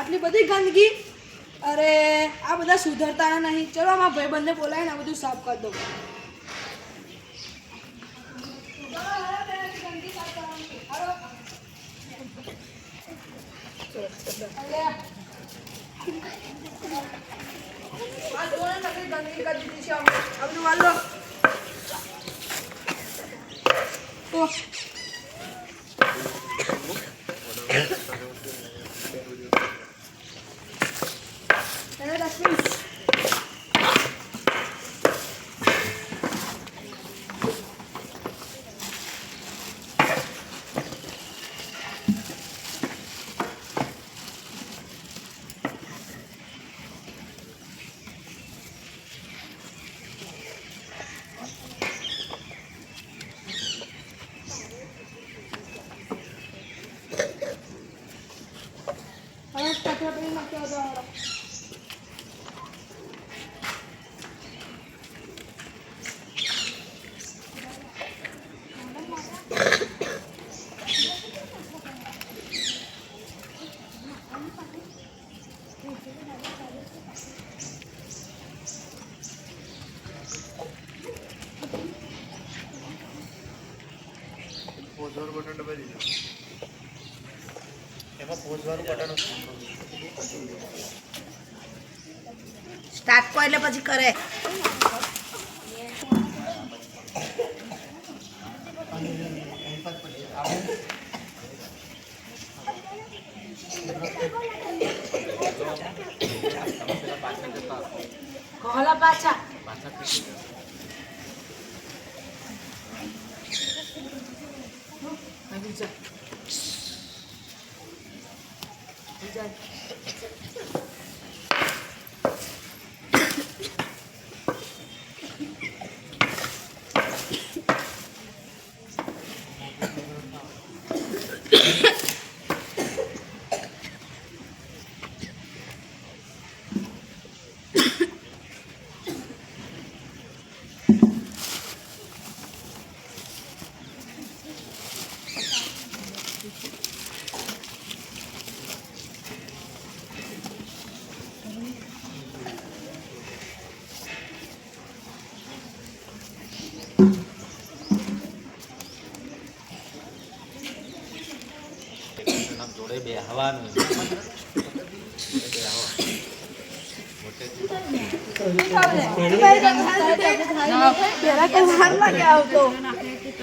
આટલી બધી ગંદકી. અરે આ બધા સુધરતા નહીં. ચલો મારા ભાઈબંધને બોલાવીને આ બધું સાફ કરી દો. ગંદકી કરી દીધી છે. આ બધું વાળ લો. બટન દબાવી દીધું. એમાં પોઝવાળું બટન સ્ટાર્ટ કો એટલે પછી કરે. કોહલા પાછા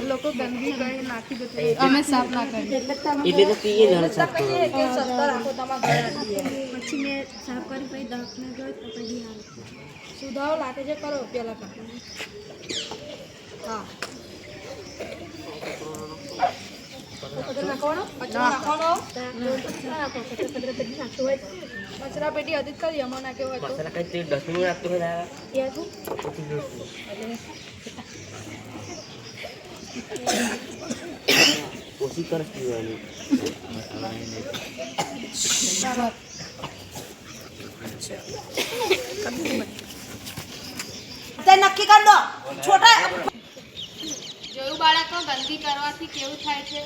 લોકો ગંદકી કરી નાખી દે. અમે સાફ ના કરીએ એટલે તો પીએ જણ સાફ કરો. પછી મેં સાફ કરી પછી દવાખાને ગયો તો પછી હાલ સુધારો લાગે છે કરો પેલા કાઢો. હા કચરા પેટી અધિક કરી એમાં નાખ્યો હોય તો ડસ્ટબિન નાખતો હોય ઓછી કરસ પીવાની નક્કી કર દો. છોટા જોયું બાળકો ગંદકી કરવાથી કેવું થાય છે.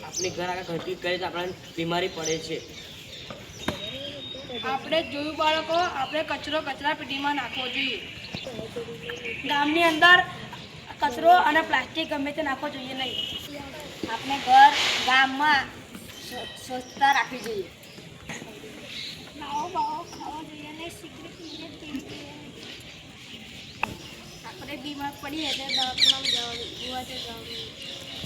આપણે ઘર આગળ ગંદકી કરીએ તો આપણને બીમારી પડે છે. આપણે જોયું બાળકો આપણે કચરો કચરા પેટીમાં નાખવો જોઈએ. ગામની અંદર કચરો અને પ્લાસ્ટિક ગમે તે નાખવો જોઈએ નહીં. આપણે ઘર ગામમાં સ્વચ્છતા રાખવી જોઈએ. આપણે બીમાર પડીએ એટલે દવાખાનામાં જવાનું.